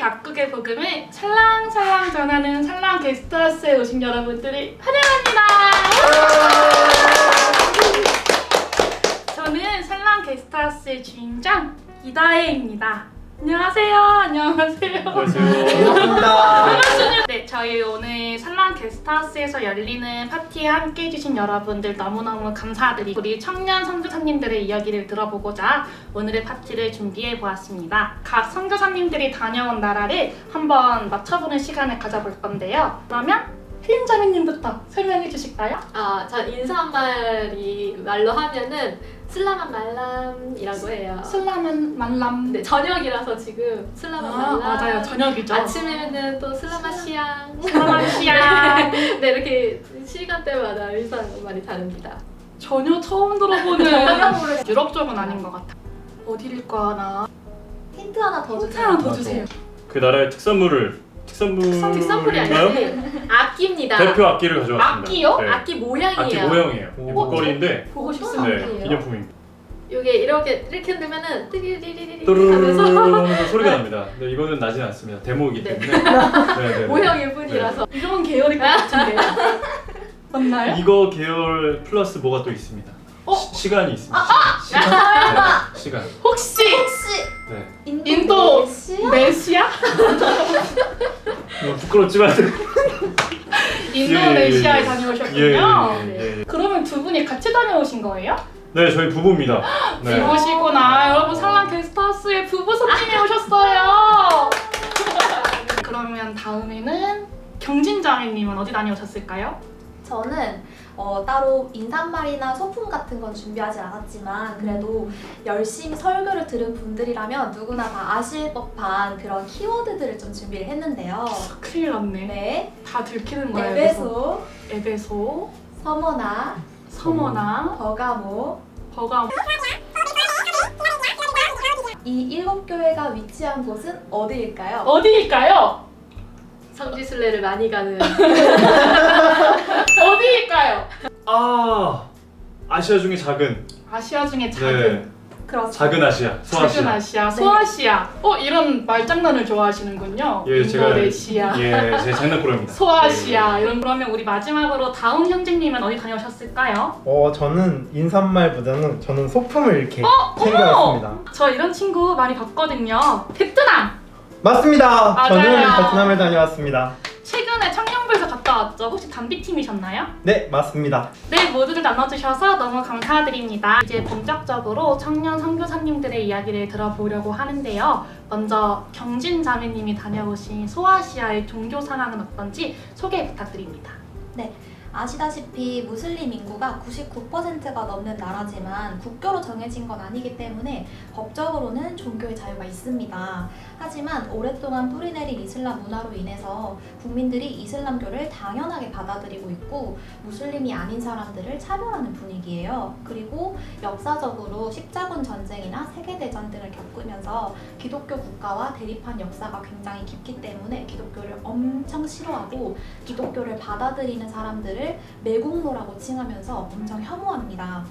각국의 복음을 찰랑찰랑 전하는 찰랑 게스트하우스에 오신 여러분들을 환영합니다. 저는 찰랑 게스트하우스의 주인장 이다혜입니다. 안녕하세요. 안녕하세요. 반갑습니다. 네, 저희 오늘 찰랑 게스트하우스에서 열리는 파티에 함께 해주신 여러분들 너무너무 감사드리고 우리 청년 선교사님들의 이야기를 들어보고자 오늘의 파티를 준비해보았습니다. 각 선교사님들이 다녀온 나라를 한번 맞춰보는 시간을 가져볼 건데요. 그러면 헬림자매님부터 설명해 주실까요? 저 인사말이 말로 하면은 슬라만 말람이라고 해요. 슬라만 말람. 네, 저녁이라서 지금 슬라만 말람. 맞아요. 저녁이죠. 아침에는 또 슬라마 시앙. 슬라마시아. 네, 이렇게 시간대마다 인사말이 다릅니다. 전혀 처음 들어보는 유럽 쪽은 아닌 것 같아. 어디일까나? 힌트 하나 더 힌트 주세요. 하나 더 주세요. 그 나라의 특산물이 특산물이 아니고 악기입니다. 대표 악기를 가져왔습니다. 악기요? 네. 악기 모양이에요. 악기 모형이에요. 오. 목걸이인데 보고 어떤 싶습니다. 네, 악기예요? 기념품입니다. 이게 이렇게 흔들면은 띠리리리리 또르르르 하면서 하면서 소리가 납니다. 근데 이거는 나진 않습니다. 데모이기 네. 때문에. 네. 모형일 뿐이라서. 이런 계열일 것 같은데요? 맞나요? 이거 계열 플러스 뭐가 또 있습니다. 어? 시간이 있습니다. 시간. 네, 시간. 혹시 네. 인도 메시아? 메시아? 너무 부끄럽지만. 인도네시아에 예. 다녀오셨군요. 예. 그러면 두 분이 같이 다녀오신 거예요? 네, 저희 부부입니다. 네. 부부시구나. 여러분 살랑 게스트하우스에 부부 손님이 오셨어요. 그러면 다음에는 경진자매님은 어디 다녀오셨을까요? 저는 따로 인사말이나 소품 같은 건 준비하지 않았지만 그래도 열심히 설교를 들은 분들이라면 누구나 다 아실 법한 그런 키워드들을 좀 준비를 했는데요. 큰일 났네. 네, 다 들키는 거예요. 그래서. 에베소, 에베소, 서머나, 서머나, 버가모 버가모. 이 7교회가 위치한 곳은 어디일까요? 어디일까요? 성지순례를 많이 가는 어디일까요? 아시아 중에 작은. 아시아 중에 네. 작은 그렇습니다. 작은 아시아. 소아시아. 작은 아시아, 네. 소아시아. 이런 말장난을 좋아하시는군요. 예, 제가 인도네시아, 예, 제 장난꾸러기입니다. 소아시아 이런. 그러면 우리 마지막으로 다음 형제님은 어디 다녀오셨을까요? 저는 인사말보다는 저는 소품을 이렇게 챙겨왔습니다. 저 이런 친구 많이 봤거든요. 베트남! 맞습니다. 맞아요. 저는 베트남을 다녀왔습니다. 최근에 청년부에서 갔다 왔죠. 혹시 단비팀이셨나요? 네, 맞습니다. 네, 모두들 나눠주셔서 너무 감사드립니다. 이제 본격적으로 청년 선교사님들의 이야기를 들어보려고 하는데요. 먼저 경진 자매님이 다녀오신 소아시아의 종교 상황은 어떤지 소개 부탁드립니다. 아시다시피 무슬림 인구가 99%가 넘는 나라지만 국교로 정해진 건 아니기 때문에 법적으로는 종교의 자유가 있습니다. 하지만 오랫동안 뿌리내린 이슬람 문화로 인해서 국민들이 이슬람교를 당연하게 받아들이고 있고 무슬림이 아닌 사람들을 차별하는 분위기예요. 그리고 역사적으로 십자군 전쟁이나 세계대전 등을 겪으면서 기독교 국가와 대립한 역사가 굉장히 깊기 때문에 기독교를 엄청 싫어하고 기독교를 받아들이는 사람들을 매국노라고 칭하면서 엄청 혐오합니다.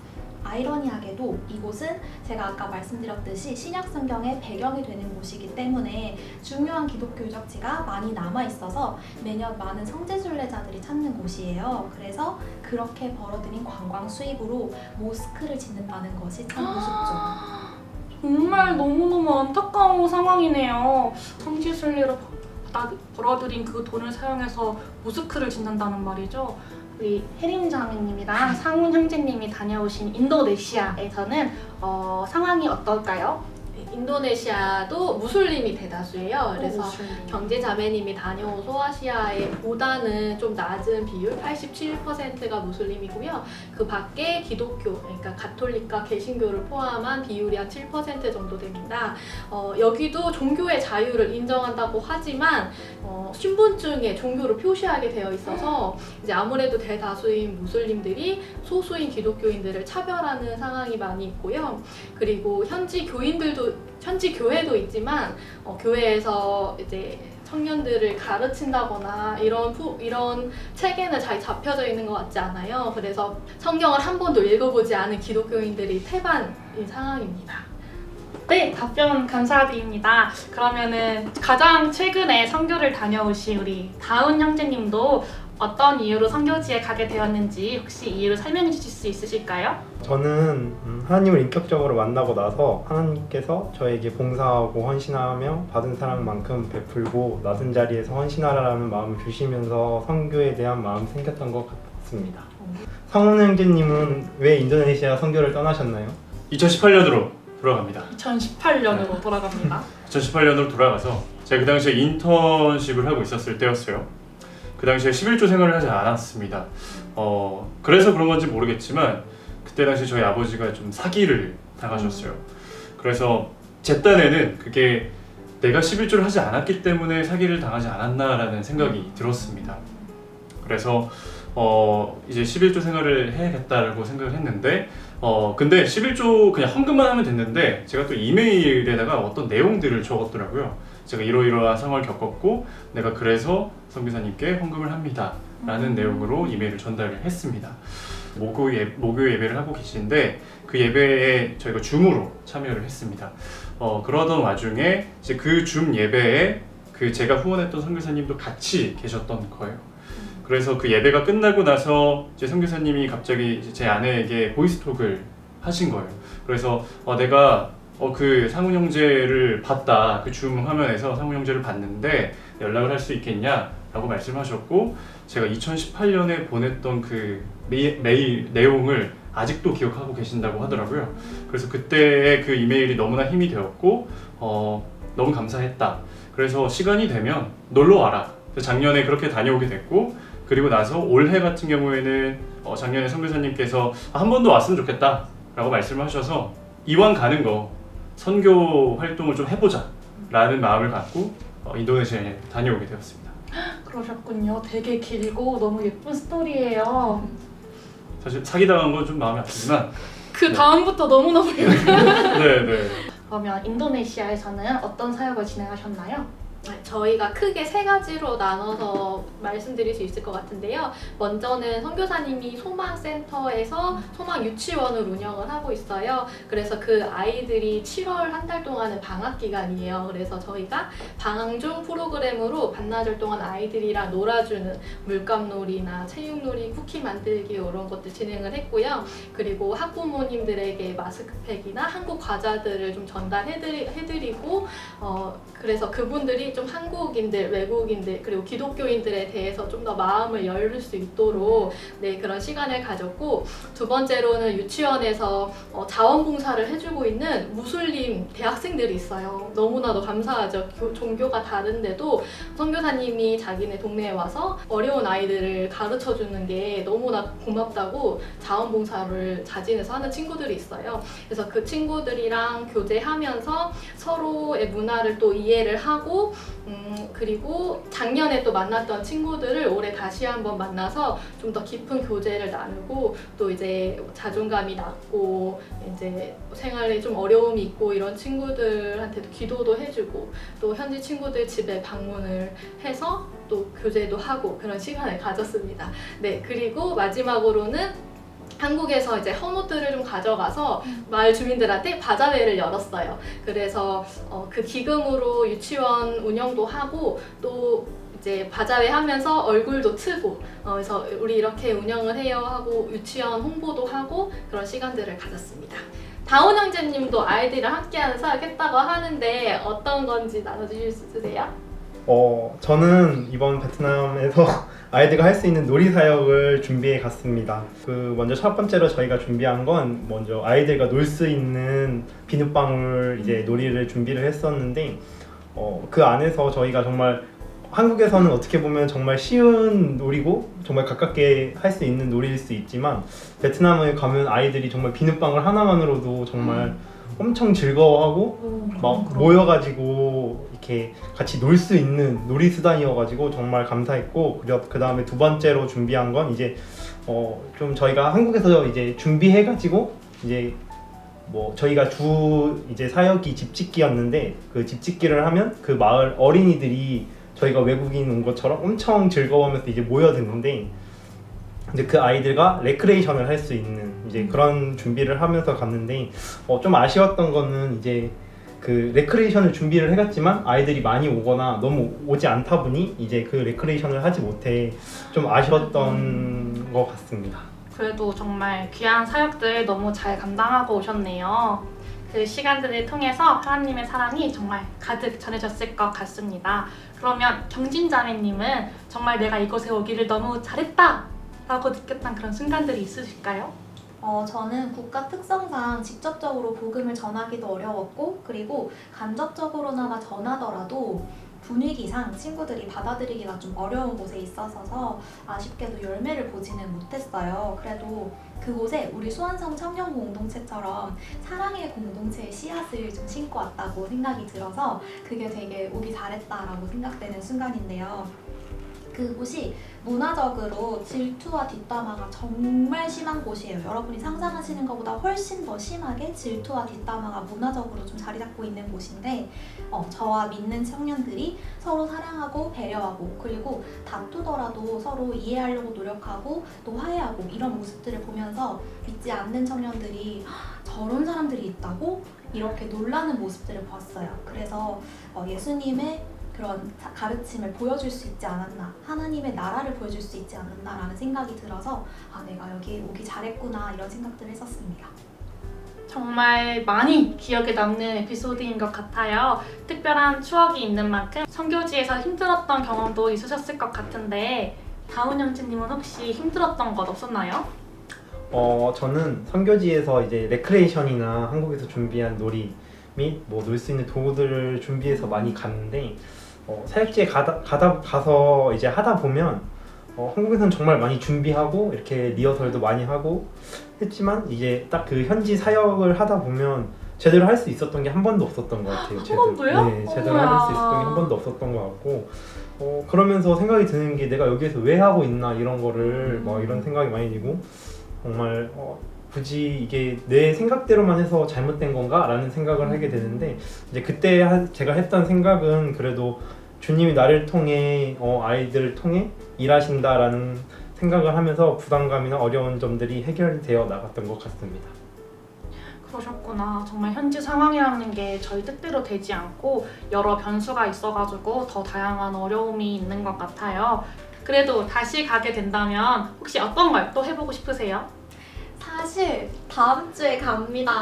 아이러니하게도 이곳은 제가 아까 말씀드렸듯이 신약성경의 배경이 되는 곳이기 때문에 중요한 기독교 유적지가 많이 남아있어서 매년 많은 성지순례자들이 찾는 곳이에요. 그래서 그렇게 벌어들인 관광 수입으로 모스크를 짓는다는 것이 참 우습죠. 정말 너무너무 안타까운 상황이네요. 성지순례로 벌어들인 그 돈을 사용해서 모스크를 짓는다는 말이죠. 우리 혜린 자매님이랑 상훈 형제님이 다녀오신 인도네시아에서는 상황이 어떨까요? 인도네시아도 무슬림이 대다수예요. 그래서 경제 자매님이 다녀온 소아시아에 보다는 좀 낮은 비율 87%가 무슬림이고요. 그 밖에 기독교, 그러니까 가톨릭과 개신교를 포함한 비율이 한 7% 정도 됩니다. 여기도 종교의 자유를 인정한다고 하지만 신분증에 종교를 표시하게 되어 있어서 이제 아무래도 대다수인 무슬림들이 소수인 기독교인들을 차별하는 상황이 많이 있고요. 그리고 현지 교회도 있지만 교회에서 이제 청년들을 가르친다거나 이런 체계는 잘 잡혀져 있는 것 같지 않아요. 그래서 성경을 한 번도 읽어보지 않은 기독교인들이 태반인 상황입니다. 네, 답변 감사드립니다. 그러면은 가장 최근에 선교를 다녀오신 우리 다운 형제님도 어떤 이유로 선교지에 가게 되었는지 혹시 이유를 설명해 주실 수 있으실까요? 저는 하나님을 인격적으로 만나고 나서 하나님께서 저에게 봉사하고 헌신하며 받은 사랑만큼 베풀고 낮은 자리에서 헌신하라는 마음을 주시면서 선교에 대한 마음이 생겼던 것 같습니다. 상훈 형제님은 왜 인도네시아 선교를 떠나셨나요? 2018년으로 돌아갑니다. 2018년으로 돌아갑니다. 2018년으로 돌아가서 제가 그 당시에 인턴십을 하고 있었을 때였어요. 그 당시에 11조 생활을 하지 않았습니다. 그래서 그런 건지 모르겠지만 그때 당시 저희 아버지가 좀 사기를 당하셨어요. 그래서 제 딴에는 그게 내가 11조를 하지 않았기 때문에 사기를 당하지 않았나라는 생각이 들었습니다. 그래서 이제 11조 생활을 해야겠다라고 생각을 했는데 근데 11조 그냥 헌금만 하면 됐는데 제가 또 이메일에다가 어떤 내용들을 적었더라고요. 제가 이러이러한 상황을 겪었고 내가 그래서 선교사님께 헌금을 합니다 라는 내용으로 이메일을 전달을 했습니다. 목요 예배를 하고 계신데 그 예배에 저희가 줌으로 참여를 했습니다. 그러던 와중에 이제 그 줌 예배에 그 제가 후원했던 선교사님도 같이 계셨던 거예요. 그래서 그 예배가 끝나고 나서 이제 선교사님이 갑자기 이제 제 아내에게 보이스톡을 하신 거예요. 그래서 내가 그 상훈 형제를 봤다. 그 줌 화면에서 상훈 형제를 봤는데 연락을 할 수 있겠냐? 라고 말씀하셨고 제가 2018년에 보냈던 그 메일 내용을 아직도 기억하고 계신다고 하더라고요. 그래서 그때의 그 이메일이 너무나 힘이 되었고 너무 감사했다. 그래서 시간이 되면 놀러 와라. 작년에 그렇게 다녀오게 됐고 그리고 나서 올해 같은 경우에는 작년에 선교사님께서 한 번 더 왔으면 좋겠다 라고 말씀하셔서 이왕 가는 거 선교 활동을 좀 해보자 라는 마음을 갖고 인도네시아에 다녀오게 되었습니다. 그러셨군요. 되게 길고 너무 예쁜 스토리예요. 사실 사기당한 건 좀 마음이 아프지만 그 다음부터 너무너무 네. 그러면 인도네시아에서는 어떤 사역을 진행하셨나요? 저희가 크게 세 가지로 나눠서 말씀드릴 수 있을 것 같은데요. 먼저는 선교사님이 소망센터에서 소망 유치원을 운영을 하고 있어요. 그래서 그 아이들이 7월 한 달 동안은 방학 기간이에요. 그래서 저희가 방학 중 프로그램으로 반나절 동안 아이들이랑 놀아주는 물감놀이나 체육놀이, 쿠키 만들기 이런 것들 진행을 했고요. 그리고 학부모님들에게 마스크팩이나 한국 과자들을 좀 전달해드리고 그래서 그분들이 좀 한국인들, 외국인들 그리고 기독교인들에 대해서 좀 더 마음을 열릴 수 있도록 그런 시간을 가졌고 두 번째로는 유치원에서 자원봉사를 해주고 있는 무슬림 대학생들이 있어요. 너무나도 감사하죠. 종교가 다른데도 선교사님이 자기네 동네에 와서 어려운 아이들을 가르쳐주는 게 너무나 고맙다고 자원봉사를 자진해서 하는 친구들이 있어요. 그래서 그 친구들이랑 교제하면서 서로의 문화를 또 이해를 하고 그리고 작년에 또 만났던 친구들을 올해 다시 한번 만나서 좀 더 깊은 교제를 나누고 또 이제 자존감이 낮고 이제 생활에 좀 어려움이 있고 이런 친구들한테도 기도도 해주고 또 현지 친구들 집에 방문을 해서 또 교제도 하고 그런 시간을 가졌습니다. 네, 그리고 마지막으로는 한국에서 이제 헌옷들을 좀 가져가서 마을 주민들한테 바자회를 열었어요. 그래서 그 기금으로 유치원 운영도 하고 또 이제 바자회 하면서 얼굴도 트고 그래서 우리 이렇게 운영을 해요 하고 유치원 홍보도 하고 그런 시간들을 가졌습니다. 다운 형제님도 아이들이랑 함께하는 사역했다고 하는데 어떤 건지 나눠주실 수 있으세요? 저는 이번 베트남에서 아이들과 할 수 있는 놀이 사역을 준비해 갔습니다. 먼저 첫 번째로 저희가 준비한 건 먼저 아이들과 놀 수 있는 비눗방울 이제 놀이를 준비를 했었는데 그 안에서 저희가 정말 한국에서는 어떻게 보면 정말 쉬운 놀이고 정말 가깝게 할 수 있는 놀이일 수 있지만 베트남에 가면 아이들이 정말 비눗방울 하나만으로도 정말 엄청 즐거워하고 막 모여가지고 이렇게 같이 놀 수 있는 놀이 수단이어가지고 정말 감사했고 그 다음에 두 번째로 준비한 건 이제 좀 저희가 한국에서 이제 준비해가지고 이제 저희가 주 이제 사역이 집짓기였는데 그 집짓기를 하면 그 마을 어린이들이 저희가 외국인 온 것처럼 엄청 즐거워하면서 이제 모여드는데 근데 그 아이들과 레크레이션을 할 수 있는 이제 그런 준비를 하면서 갔는데 좀 아쉬웠던 거는 이제 그 레크레이션을 준비를 해갔지만 아이들이 많이 오거나 너무 오지 않다 보니 이제 그 레크레이션을 하지 못해 좀 아쉬웠던 것 같습니다. 그래도 정말 귀한 사역들 너무 잘 감당하고 오셨네요. 그 시간들을 통해서 하나님의 사랑이 정말 가득 전해졌을 것 같습니다. 그러면 경진자매님은 정말 내가 이곳에 오기를 너무 잘했다 라고 느꼈던 그런 순간들이 있으실까요? 저는 국가 특성상 직접적으로 복음을 전하기도 어려웠고 그리고 간접적으로나마 전하더라도 분위기상 친구들이 받아들이기가 좀 어려운 곳에 있어서 아쉽게도 열매를 보지는 못했어요. 그래도 그곳에 우리 수원성 청년 공동체처럼 사랑의 공동체의 씨앗을 좀 심고 왔다고 생각이 들어서 그게 되게 오기 잘했다라고 생각되는 순간인데요. 그곳이 문화적으로 질투와 뒷담화가 정말 심한 곳이에요. 여러분이 상상하시는 것보다 훨씬 더 심하게 질투와 뒷담화가 문화적으로 좀 자리 잡고 있는 곳인데 저와 믿는 청년들이 서로 사랑하고 배려하고 그리고 다투더라도 서로 이해하려고 노력하고 또 화해하고 이런 모습들을 보면서 믿지 않는 청년들이 저런 사람들이 있다고? 이렇게 놀라는 모습들을 봤어요. 그래서 예수님의 그런 가르침을 보여줄 수 있지 않았나, 하나님의 나라를 보여줄 수 있지 않았나라는 생각이 들어서 내가 여기 오기 잘했구나 이런 생각들을 했었습니다. 정말 많이 기억에 남는 에피소드인 것 같아요. 특별한 추억이 있는 만큼 선교지에서 힘들었던 경험도 있으셨을 것 같은데 다운 형제님은 혹시 힘들었던 것 없었나요? 저는 선교지에서 이제 레크레이션이나 한국에서 준비한 놀이 및 뭐 놀 수 있는 도구들을 준비해서 많이 갔는데 사역지에 가서 이제 하다 보면 한국에서는 정말 많이 준비하고 이렇게 리허설도 많이 하고 했지만 이제 딱 그 현지 사역을 하다 보면 제대로 할 수 있었던 게 한 번도 없었던 것 같아요. 한 번도요? 네, 제대로 할 수 있었던 게 한 번도 없었던 것 같고 그러면서 생각이 드는 게 내가 여기에서 왜 하고 있나 이런 거를 이런 생각이 많이 들고 정말 굳이 이게 내 생각대로만 해서 잘못된 건가? 라는 생각을 하게 되는데 이제 그때 제가 했던 생각은 그래도 주님이 나를 통해 아이들을 통해 일하신다라는 생각을 하면서 부담감이나 어려운 점들이 해결되어 나갔던 것 같습니다. 그러셨구나. 정말 현지 상황이라는 게 저희 뜻대로 되지 않고 여러 변수가 있어가지고 더 다양한 어려움이 있는 것 같아요. 그래도 다시 가게 된다면 혹시 어떤 걸 또 해보고 싶으세요? 사실 다음 주에 갑니다.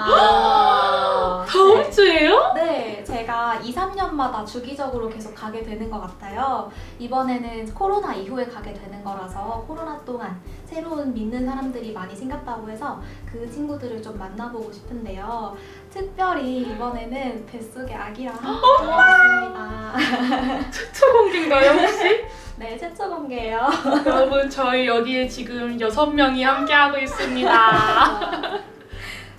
다음 주에요? 네, 제가 2, 3년마다 주기적으로 계속 가게 되는 것 같아요. 이번에는 코로나 이후에 가게 되는 거라서 코로나 동안 새로운 믿는 사람들이 많이 생겼다고 해서 그 친구들을 좀 만나보고 싶은데요. 특별히 이번에는 뱃속의 아기랑 함께 가겠습니다. 최초 공개인가요 혹시? 네, 최초 공개예요. 여러분 저희 여기에 지금 6명이 함께하고 있습니다.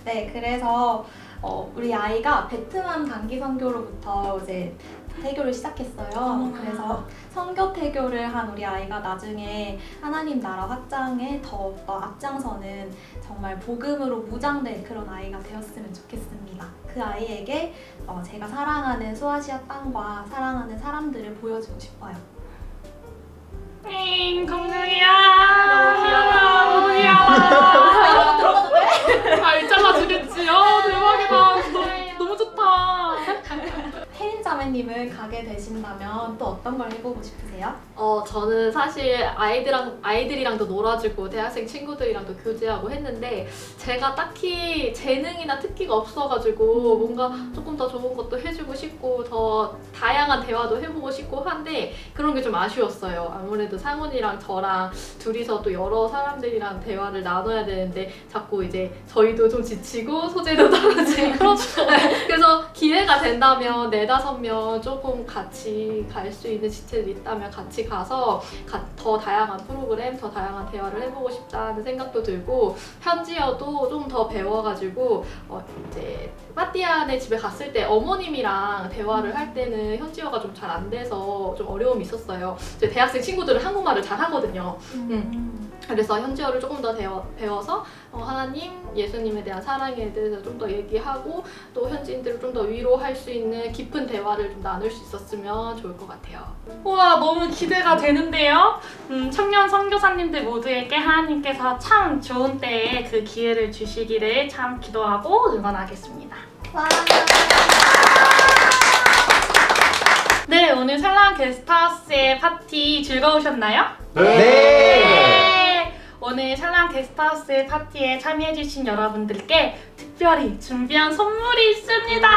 네, 그래서 우리 아이가 베트남 단기 선교로부터 이제 태교를 시작했어요. 그래서 선교 태교를 한 우리 아이가 나중에 하나님 나라 확장에 더 앞장서는 정말 복음으로 무장된 그런 아이가 되었으면 좋겠습니다. 그 아이에게 제가 사랑하는 소아시아 땅과 사랑하는 사람들을 보여주고 싶어요. 강준이야. 너무 귀여워. 너무 귀여워. 들어가도 돼? 잘 잘라주겠지. 대박이다. 너무 좋다. 혜린 자매님은 가게 되신다면 또 어떤 걸 해보고 싶으세요? 저는 사실 아이들이랑도 놀아주고 대학생 친구들이랑도 교제하고 했는데 제가 딱히 재능이나 특기가 없어가지고 뭔가 조금 더 좋은 것도 해주고 싶고 더 다양한 대화도 해보고 싶고 한데 그런 게 좀 아쉬웠어요. 아무래도 상훈이랑 저랑 둘이서 또 여러 사람들이랑 대화를 나눠야 되는데 자꾸 이제 저희도 좀 지치고 소재도 떨어지고 그래서 기회가 된다면 4-5명 조금 같이 갈 수 있는 지체들 있다면 같이 가서 더 다양한 프로그램, 더 다양한 대화를 해보고 싶다는 생각도 들고 현지어도 좀 더 배워가지고 이제 파티안의 집에 갔을 때 어머님이랑 대화를 할 때는 현지어가 좀 잘 안 돼서 좀 어려움이 있었어요. 제 대학생 친구들은 한국말을 잘 하거든요. 그래서 현지어를 조금 더 배워서 하나님, 예수님에 대한 사랑에 대해서 좀 더 얘기하고 또 현지인들을 좀 더 위로할 수 있는 깊은 대화를 좀 나눌 수 있었으면 좋을 것 같아요. 우와, 너무 기대가 되는데요. 청년 선교사님들 모두에게 하나님께서 참 좋은 때에 그 기회를 주시기를 참 기도하고 응원하겠습니다. 와, 감사합니다. 네, 오늘 산란 게스트하우스의 파티 즐거우셨나요? 네. 오늘 산란 게스트하우스 파티에 참여해주신 여러분들께 특별히 준비한 선물이 있습니다.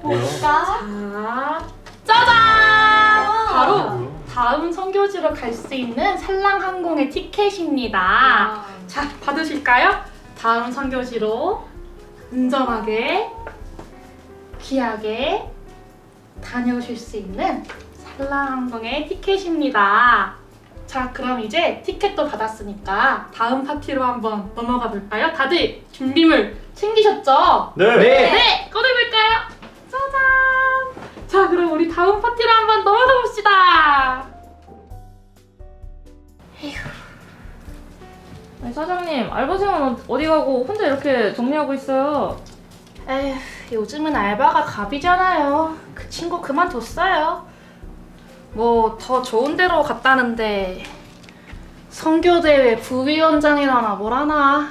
뭐야? 자, 짜잔! 바로 다음 선교지로 갈 수 있는 산랑항공의 티켓입니다. 자, 받으실까요? 다음 선교지로 안전하게, 귀하게 다녀오실 수 있는 산랑항공의 티켓입니다. 자, 그럼 이제 티켓도 받았으니까 다음 파티로 한번 넘어가 볼까요? 다들 준비물 챙기셨죠? 네. 네! 꺼내볼까요? 짜잔! 자, 그럼 우리 다음 파티로 한번 넘어가 봅시다. 아니, 사장님, 알바생은 어디 가고 혼자 이렇게 정리하고 있어요? 에휴, 요즘은 알바가 갑이잖아요. 그 친구 그만뒀어요. 뭐 더 좋은 데로 갔다는데 선교대회 부위원장이라나 뭐라나.